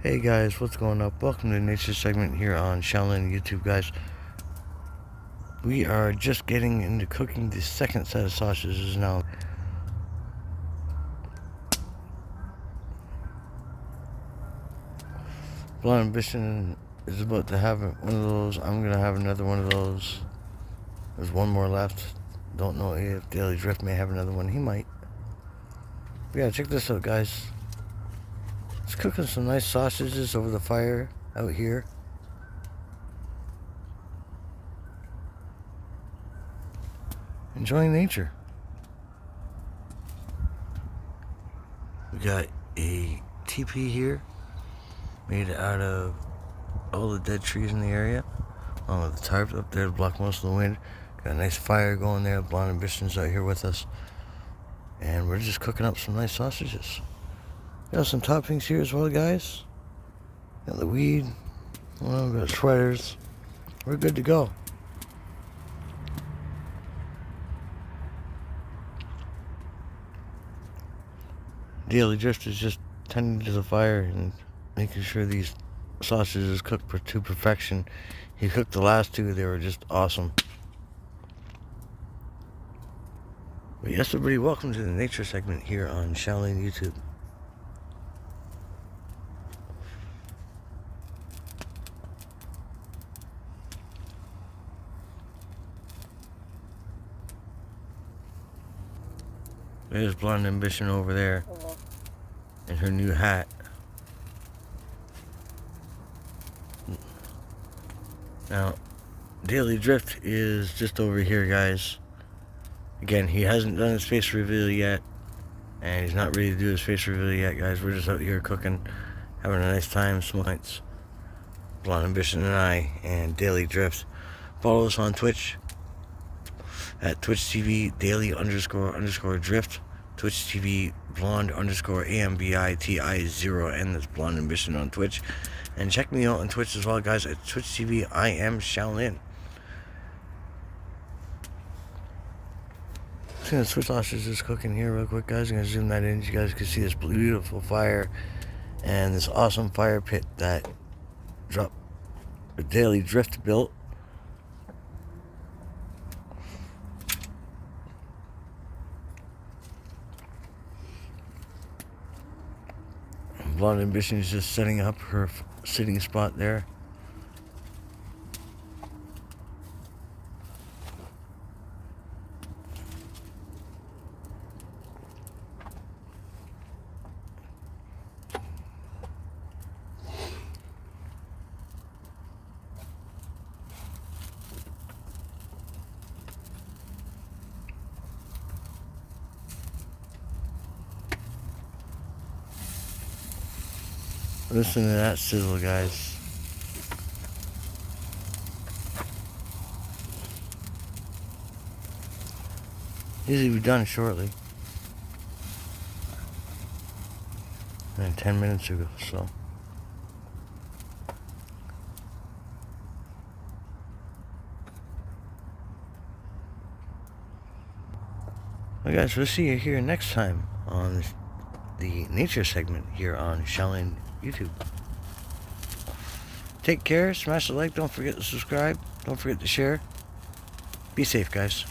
Hey guys, what's going up? Welcome to the nature segment here on Shaolin YouTube, guys. We are just getting into cooking the second set of sausages now. Blonde Ambition is about to have one of those. I'm gonna have another one of those. There's one more left. Don't know if Daily Drift may have another one. He might. But yeah, check this out, guys. Just cooking some nice sausages over the fire out here. Enjoying nature. We got a tipi here made out of all the dead trees in the area, along with the tarp up there to block most of the wind. Got a nice fire going there. Blonde Ambition's out here with us, and we're just cooking up some nice sausages. Got some toppings here as well, guys. Got the weed, well, got sweaters. We're good to go. Daily Drift is just tending to the fire and making sure these sausages cook to perfection. He cooked the last two, they were just awesome. But yes, everybody, welcome to the nature segment here on Shaolin YouTube. There's Blonde Ambition over there in her new hat. Now, Daily Drift is just over here, guys. Again, he hasn't done his face reveal yet, and he's not ready to do his face reveal yet, guys. We're just out here cooking, having a nice time, smoking. Blonde Ambition and I, and Daily Drift. Follow us on Twitch at Twitch TV Daily __ Drift, Twitch TV Blonde _AMBITI0, and that's Blonde Ambition on Twitch. And check me out on Twitch as well, guys, at Twitch TV I am Shaolin. Just gonna switch sausages cooking here real quick, guys. I'm gonna zoom that in so you guys can see this beautiful fire and this awesome fire pit that the Daily Drift built. Blonde Ambition is just setting up her sitting spot there. Listen to that sizzle, guys. These will be done shortly. And 10 minutes ago, so. Well, guys, we'll see you here next time on the nature segment here on Shaolin YouTube. Take care, smash the like, don't forget to subscribe, don't forget to share. Be safe, guys.